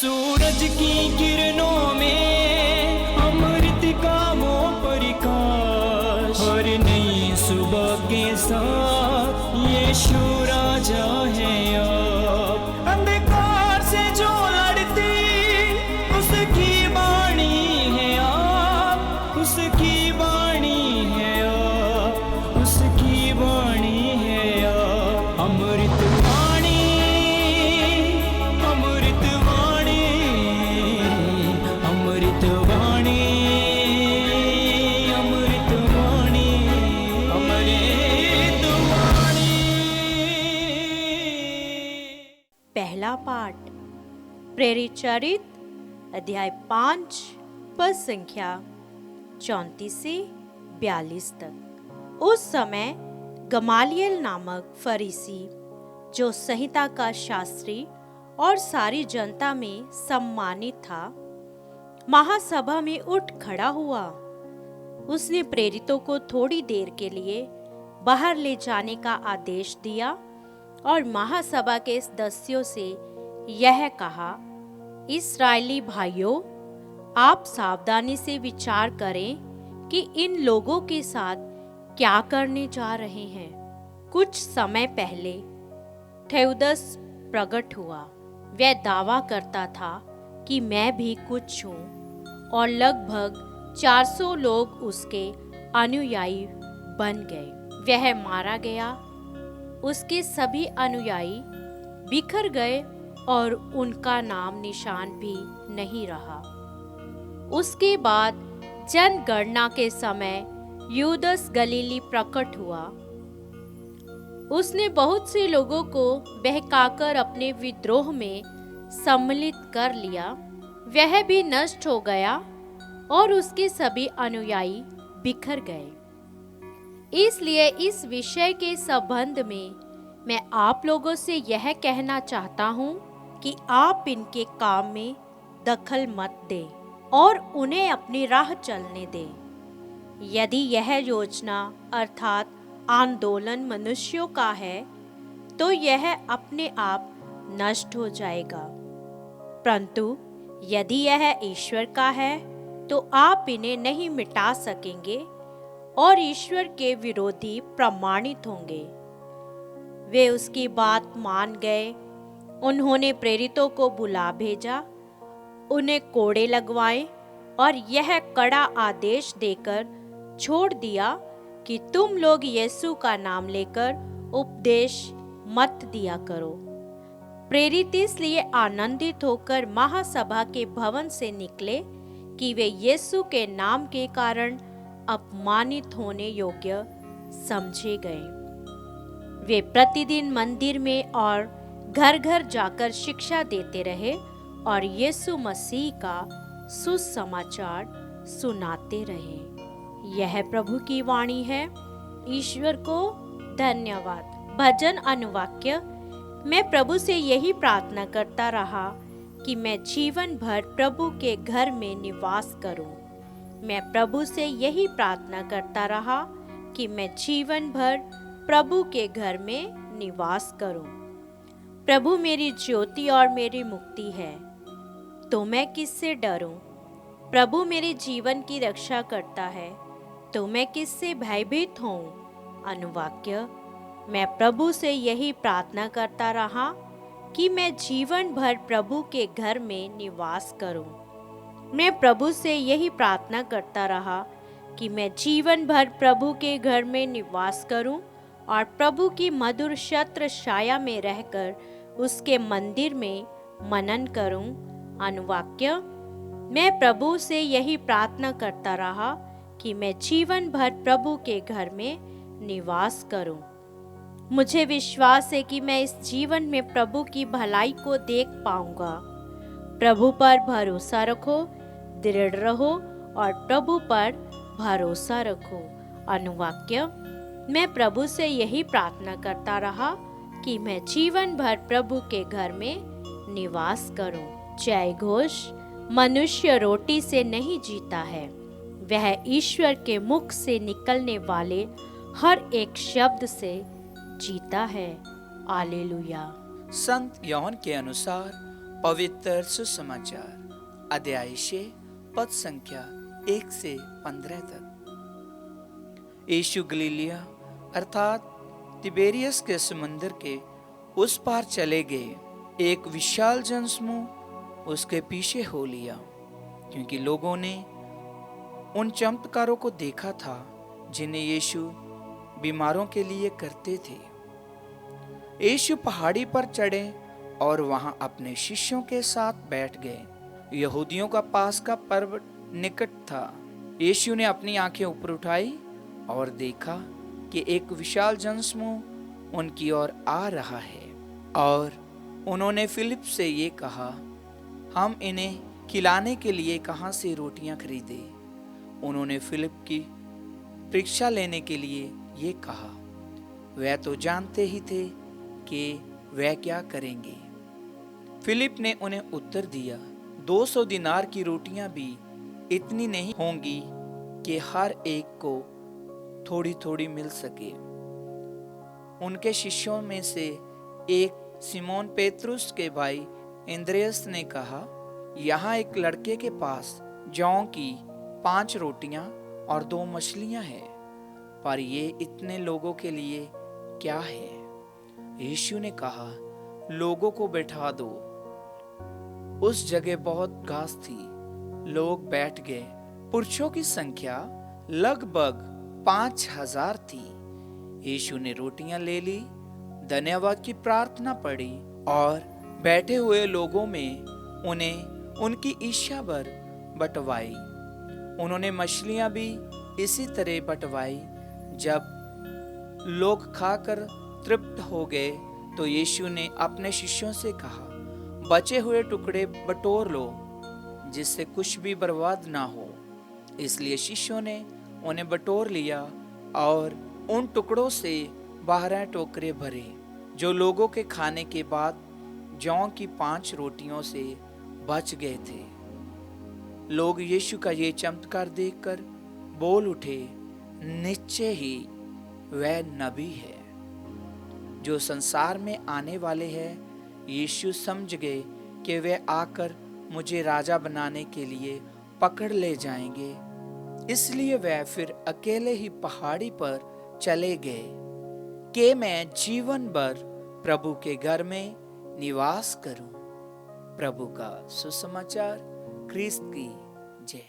सूरज की किरणों में अमृत का वो प्रकाश, हर नई सुबह के साथ यीशु राजा है अब। अंधकार से जो लड़ती उसकी वाणी है आप, उसकी वाणी है आप, उसकी वाणी है आप। अमृत वाणी, अमृत वाणी, अमृत वाणी, अमृत वाणी, अमृत वाणी। पहला पाठ प्रेरित चरित अध्याय 5 पद संख्या 34 से 42 तक। उस समय गमालियल नामक फरीसी, जो संहिता का शास्त्री और सारी जनता में सम्मानित था, महासभा में उठ खड़ा हुआ। उसने प्रेरितों को थोड़ी देर के लिए बाहर ले जाने का आदेश दिया और महासभा के सदस्यों से यह कहा, इस्राएली भाइयों, आप सावधानी से विचार करें कि इन लोगों के साथ क्या करने जा रहे हैं। कुछ समय पहले थेउदस प्रकट हुआ। वह दावा करता था कि मैं भी कुछ हूँ और लगभग 400 लोग उसके अनुयायी बन गए। वह मारा गया, उसके सभी अनुयायी बिखर गए और उनका नाम निशान भी नहीं रहा। उसके बाद जनगणना के समय यूदस गलीली प्रकट हुआ। उसने बहुत से लोगों को बहकाकर अपने विद्रोह में सम्मिलित कर लिया। वह भी नष्ट हो गया और उसके सभी अनुयायी बिखर गए। इसलिए इस विषय के संबंध में मैं आप लोगों से यह कहना चाहता हूँ कि आप इनके काम में दखल मत दें और उन्हें अपनी राह चलने दें। यदि यह योजना अर्थात आंदोलन मनुष्यों का है तो यह अपने आप नष्ट हो जाएगा, परंतु यदि यह ईश्वर का है तो आप इन्हें नहीं मिटा सकेंगे और ईश्वर के विरोधी प्रमाणित होंगे। वे उसकी बात मान गए। उन्होंने प्रेरितों को बुला भेजा, उन्हें कोड़े लगवाए और यह कड़ा आदेश देकर छोड़ दिया कि तुम लोग यीशु का नाम लेकर उपदेश मत दिया करो। प्रेरित इसलिए आनंदित होकर महासभा के भवन से निकले कि वे यीशु के नाम के कारण अपमानित होने योग्य समझे गए। वे प्रतिदिन मंदिर में और घर घर जाकर शिक्षा देते रहे और यीशु मसीह का सुसमाचार सुनाते रहे। यह प्रभु की वाणी है। ईश्वर को धन्यवाद। भजन अनुवाक्य। मैं प्रभु से यही प्रार्थना करता रहा कि मैं जीवन भर प्रभु के घर में निवास करूं। मैं प्रभु से यही प्रार्थना करता रहा कि मैं जीवन भर प्रभु के घर में निवास करूं। प्रभु मेरी ज्योति और मेरी मुक्ति है, तो मैं किससे डरूं। प्रभु मेरे जीवन की रक्षा करता है, तो मैं किससे भयभीत हूँ। अनुवाक्य। मैं प्रभु से यही प्रार्थना करता रहा कि मैं जीवन भर प्रभु के घर में निवास करूं। मैं प्रभु से यही प्रार्थना करता रहा कि मैं जीवन भर प्रभु के घर में निवास करूं और प्रभु की मधुर छत्र छाया में रहकर उसके मंदिर में मनन करूं। अनुवाक्य। मैं प्रभु से यही प्रार्थना करता रहा कि मैं जीवन भर प्रभु के घर में निवास करूं। मुझे विश्वास है कि मैं इस जीवन में प्रभु की भलाई को देख पाऊंगा। प्रभु पर भरोसा रखो, दृढ़ रहो और प्रभु पर भरोसा रखो। अनुवाक्य। मैं प्रभु से यही प्रार्थना करता रहा कि मैं जीवन भर प्रभु के घर में निवास करूं। जय घोष। मनुष्य रोटी से नहीं जीता है, वह ईश्वर के मुख से निकलने वाले हर एक शब्द से जीता है। हालेलुया। संत यूहन्ना के अनुसार पवित्र सुसमाचार अध्याय 6 पद संख्या 1 से 15 तक। यीशु गलीलिया अर्थात तिबेरियस के समुद्र के उस पार चले गए। एक विशाल जनसमूह उसके पीछे हो लिया, क्योंकि लोगों ने उन चमत्कारों को देखा था जिन्हें यीशु बीमारों के लिए करते थे। यीशु पहाड़ी पर चढ़े और वहां अपने शिष्यों के साथ बैठ गए। यहूदियों का पास्का पर्व निकट था। यीशु ने अपनी आंखें ऊपर उठाई और देखा कि एक विशाल जनसमूह उनकी ओर आ रहा है, और उन्होंने फिलिप से ये कहा, हम इन्हें खिलाने के लिए कहाँ से रोटियां खरीदें? उन्होंने फिलिप की परीक्षा लेने के लिए ये कहा। वह तो जानते ही थे कि वह क्या करेंगे। फिलिप ने उन्हें उत्तर दिया, 200 दिनार की रोटियां भी इतनी नहीं होंगी कि हर एक को थोड़ी थोड़ी मिल सके। उनके शिष्यों में से एक सिमोन पेत्रुस के भाई इंद्रियस ने कहा, यहाँ एक लड़के के पास जौ की 5 रोटियां और 2 मछलियां हैं, पर ये इतने लोगों के लिए क्या है? यीशु ने कहा, लोगों को बैठा दो। उस जगह बहुत घास थी। लोग बैठ गए। पुरुषों की संख्या लगभग 5000 थी। यीशु ने रोटियां ले ली, धन्यवाद की प्रार्थना पढ़ी और बैठे हुए लोगों में उन्हें उनकी इच्छा भर बंटवाई। उन्होंने मछलियां भी इसी तरह बंटवाई। जब लोग खाकर तृप्त हो गए तो यीशु ने अपने शिष्यों से कहा, बचे हुए टुकड़े बटोर लो, जिससे कुछ भी बर्बाद ना हो। इसलिए शिष्यों ने उन्हें बटोर लिया और उन टुकड़ों से 12 टोकरे भरे, जो लोगों के खाने के बाद जौ की 5 रोटियों से बच गए थे। लोग यीशु का ये चमत्कार देखकर बोल उठे, निश्चय ही वह नबी है जो संसार में आने वाले हैं। यीशु समझ गए कि वे आकर मुझे राजा बनाने के लिए पकड़ ले जाएंगे, इसलिए वह फिर अकेले ही पहाड़ी पर चले गए कि मैं जीवन भर प्रभु के घर में निवास करूं। प्रभु का सुसमाचार। ख्रीस्त की जय।